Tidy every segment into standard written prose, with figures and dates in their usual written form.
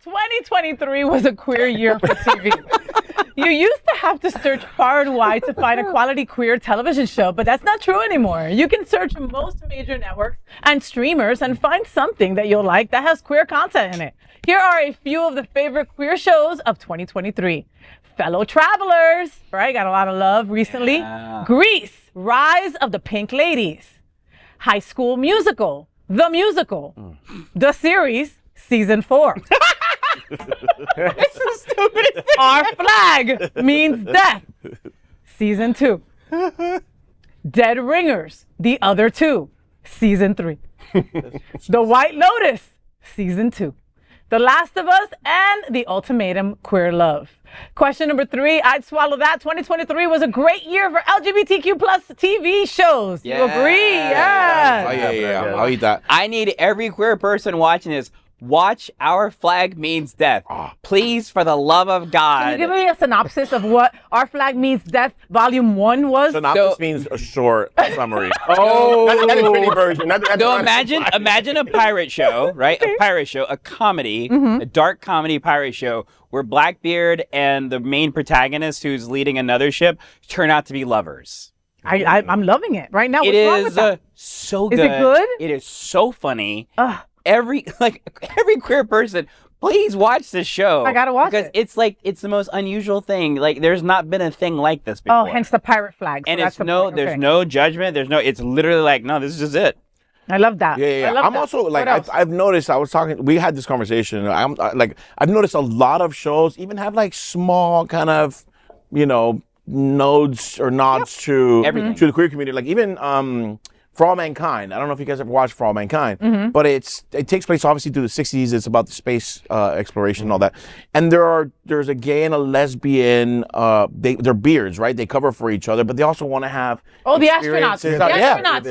2023 was a queer year for TV. You used to have to search far and wide to find a quality queer television show, but that's not true anymore. You can search most major networks and streamers and find something that you'll like that has queer content in it. Here are a few of the favorite queer shows of 2023. Fellow Travelers, right? Got a lot of love recently. Yeah. Grease, Rise of the Pink Ladies. High School Musical, The Musical. The Series, Season 4. It's the stupidest thing. Our Flag Means Death, Season 2. Dead Ringers, The Other Two, Season 3. The White Lotus, Season 2. The Last of Us and The Ultimatum, Queer Love. Question number 3, I'd swallow that. 2023 was a great year for LGBTQ plus TV shows. Yeah. You agree? Yeah. Oh, yeah. I'll eat that. I need every queer person watching this. Watch Our Flag Means Death. Please, for the love of God. Can you give me a synopsis of what Our Flag Means Death Volume 1 was? Synopsis means a short summary. Not the Trinity version. So imagine a pirate show, right? A pirate show, a comedy, a dark comedy pirate show where Blackbeard and the main protagonist who's leading another ship turn out to be lovers. I'm loving it right now. It What's wrong with that? So good. Is it good? It is so funny. Every queer person, please watch this show. I gotta watch it. Because it's the most unusual thing. Like, there's not been a thing like this before. Oh, hence the pirate flag. And there's no judgment. It's literally like, no, this is just it. I love that. Yeah. I'm also like, I've noticed, we had this conversation. I've noticed a lot of shows even have like small kind of, nods to everything, to the queer community. Like even, For All Mankind. I don't know if you guys ever watched For All Mankind, but it takes place obviously through the 60s. It's about the space exploration and all that. And there's a gay and a lesbian. They're beards, right? They cover for each other, but they also want to have. Oh, the astronauts.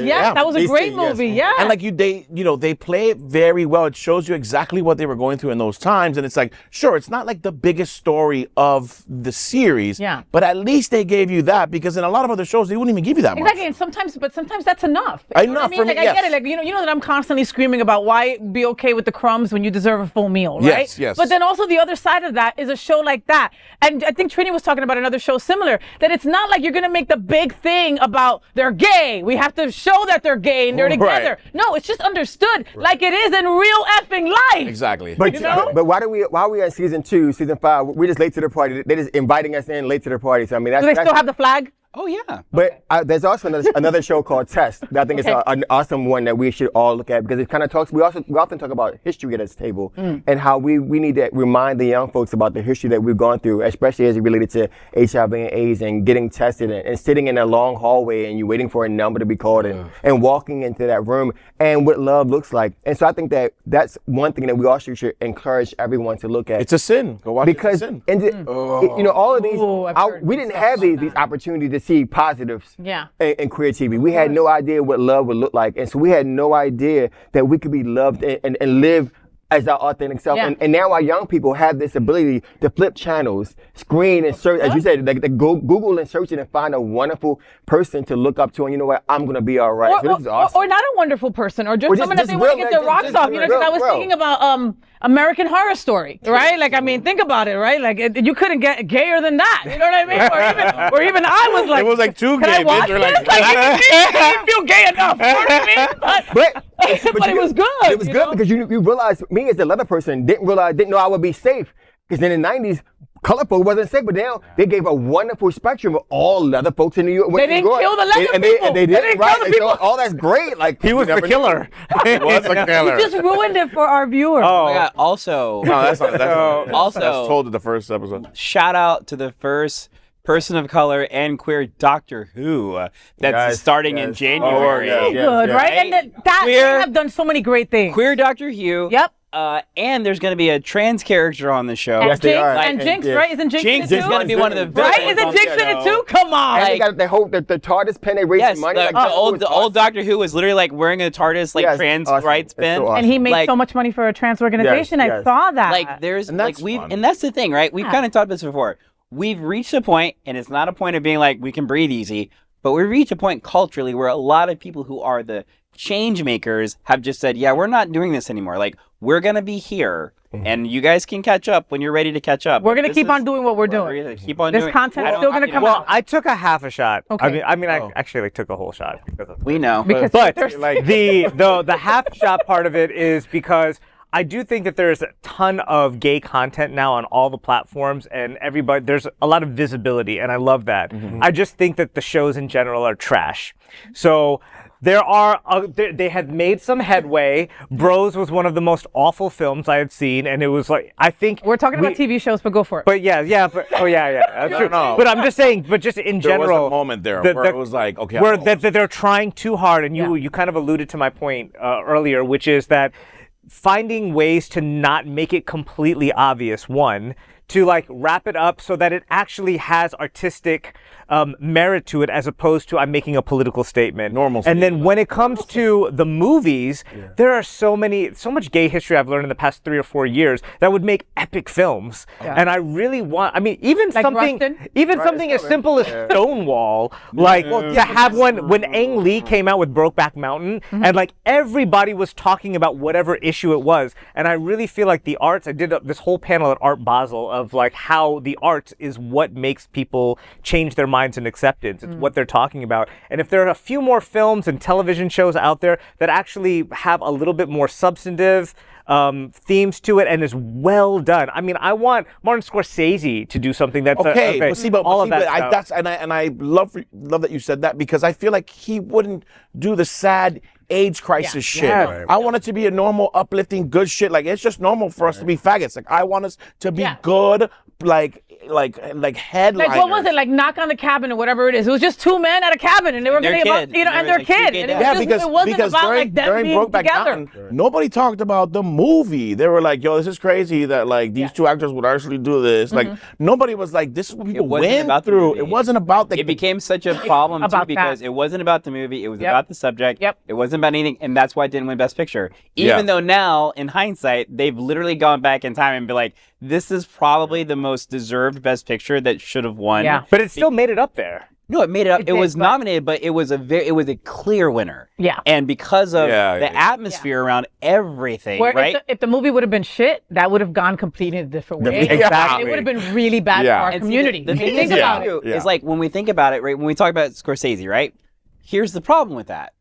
Yes, that was a great movie. Yeah. And like they play it very well. It shows you exactly what they were going through in those times. And it's like, sure, it's not like the biggest story of the series. Yeah. But at least they gave you that, because in a lot of other shows they wouldn't even give you that much. Exactly. And sometimes that's enough. Enough for me, I get it. Like, you know that I'm constantly screaming about why be okay with the crumbs when you deserve a full meal, right? Yes. But then also the other side of that is a show like that. And I think Trini was talking about another show similar, that it's not like you're going to make the big thing about they're gay. We have to show that they're gay and they're together. No, it's just understood like it is in real effing life. Exactly. But why are we on season 2, season 5? We're just late to the party. They're just inviting us in late to the party. So I mean, Do they still have the flag? Oh, yeah. But there's also another show called Test that I think is an awesome one that we should all look at, because it kind of talks, we often talk about history at this table and how we need to remind the young folks about the history that we've gone through, especially as it related to HIV and AIDS and getting tested and sitting in a long hallway and you waiting for a number to be called and walking into that room and what love looks like. And so I think that's one thing that we also should encourage everyone to look at. It's a sin. Go watch it. It's a sin. All of these, we didn't have these opportunities to see positives in queer TV. We had no idea what love would look like. And so we had no idea that we could be loved and live as our authentic self. Yeah. And now our young people have this ability to flip channels, screen and search, as you said, they go Google and search it and find a wonderful person to look up to, and you know what, I'm going to be all right. So this is awesome. Or not a wonderful person, or just someone that they want to get their rocks off. Because I was thinking about American Horror Story, right? Like, I mean, think about it, right? Like, you couldn't get gayer than that. You know what I mean? Or even I was like, it was like too can gay. I watch this? I didn't feel gay enough. You know what I mean? But it was good. It was good because you realize, me as a leather person didn't know I would be safe. Because in the 90s, colorful wasn't safe, but now they gave a wonderful spectrum of all leather folks in New York. They didn't kill the leather people. They didn't kill the people. So all that's great. Like, he was the killer. He was the killer. You just ruined it for our viewers. Oh my God. Also, no, that's told in the first episode. Shout out to the first person of color and queer Doctor Who that's starting in January. Good, right? And they have done so many great things. Queer Doctor Who. Yep. And there's going to be a trans character on the show. Yes, they are. And Jinx, right? Isn't Jinx in it too? Jinx is going to be one of the villains. Right? Isn't Jinx in it too? Come on. And they got the TARDIS pen, they raised money. The old Doctor Who was literally like wearing a TARDIS trans rights pin. And he made so much money for a trans organization. I saw that. Like and that's the thing, right? We've kind of talked about this before. We've reached a point, and it's not a point of being like we can breathe easy, but we've reached a point culturally where a lot of people who are the change makers have just said, yeah, we're not doing this anymore. Like, we're going to be here and you guys can catch up when you're ready to catch up. We're gonna keep on doing what we're doing. We're gonna keep on This doing. content's still gonna come out. I took a half a shot. Okay. I actually took a whole shot because of We know. Because but there's- like the half shot part of it is because I do think that there's a ton of gay content now on all the platforms, and there's a lot of visibility, and I love that. I just think that the shows in general are trash. So they had made some headway. Bros was one of the most awful films I had seen, and it was like, I think we're talking about TV shows, but go for it. But yeah, that's true. No. But I'm just saying, but just in There general, was a moment there where it was like, okay, where that they're trying too hard, and you kind of alluded to my point earlier, which is that finding ways to not make it completely obvious, one, to like wrap it up so that it actually has artistic merit to it, as opposed to I'm making a political statement. Normal And then when it comes to the movies, there are so much gay history I've learned in the past 3 or 4 years that would make epic films. And I really want, I mean, even Like something Rustin? as simple as Stonewall, like to have one when Ang Lee came out with Brokeback Mountain, and like everybody was talking about whatever issue it was. And I really feel like the arts, I did this whole panel at Art Basel of like how the arts is what makes people change their minds and acceptance. It's what they're talking about. And if there are a few more films and television shows out there that actually have a little bit more substantive themes to it and is well done. I mean, I want Martin Scorsese to do something that's okay. But all of that stuff. I love that you said that, because I feel like he wouldn't do the sad AIDS crisis shit. Yeah. I want it to be a normal, uplifting, good shit. Like, it's just normal for us to be faggots. Like, I want us to be good, like headliners. Like, what was it? Like, Knock on the Cabin or whatever it is. It was just two men at a cabin, and they were their getting about, kid. you know, and their Like, two kid. gay And it, dads. was just, it wasn't about like them during being Brokeback together. Mountain, nobody talked about the movie. They were like, yo, this is crazy that like these two actors would actually do this. Like, nobody was like, this is what people wasn't went about the through. movie. It wasn't about the. It became such a problem too About because that. it wasn't about the movie. It was Yep. about the subject. Yep. It wasn't about anything, and that's why it didn't win Best Picture. Even though now, in hindsight, they've literally gone back in time and be like, this is probably the most deserved Best Picture that should have won. Yeah. But it still made it up there. No, it made it up. It It did, was but- nominated, but it was a clear winner. Yeah. And because of Yeah, the yeah. atmosphere around everything, Where right? if the movie would have been shit, that would have gone completely in a different way. Exactly. It would have been really bad Yeah. for our And see, community. the If you thing think is, about it. too, Yeah. is like when we think about it, right? When we talk about Scorsese, right? Here's the problem with that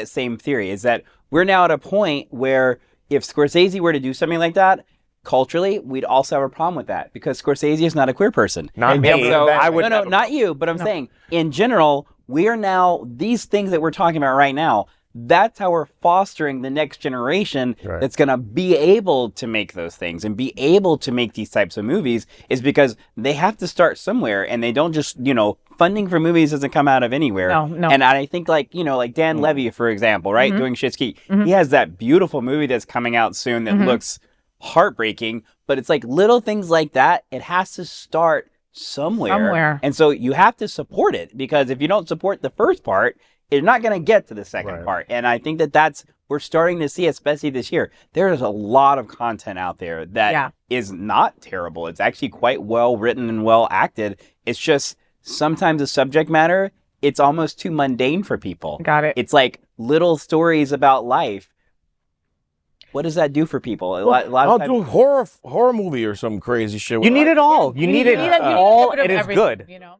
same theory is that we're now at a point where if Scorsese were to do something like that, culturally, we'd also have a problem with that because Scorsese is not a queer person. Not me. So, I would no, never- not you, but I'm saying in general, we are now, these things that we're talking about right now, that's how we're fostering the next generation that's going to be able to make those things and be able to make these types of movies is because they have to start somewhere and they don't just, funding for movies doesn't come out of anywhere. No. And I think like Dan Levy, for example, right? Doing Schitt's Creek. He has that beautiful movie that's coming out soon that looks heartbreaking, but it's like little things like that. It has to start somewhere. And so you have to support it because if you don't support the first part, you're not going to get to the second part. And I think that's, we're starting to see, especially this year, there is a lot of content out there that is not terrible. It's actually quite well written and well acted. It's just sometimes the subject matter, it's almost too mundane for people. Got it. It's like little stories about life. What does that do for people? A lot I'll of times, do a horror movie or some crazy shit. You need it all. You need it need a all. bit of It is everything, good. You know?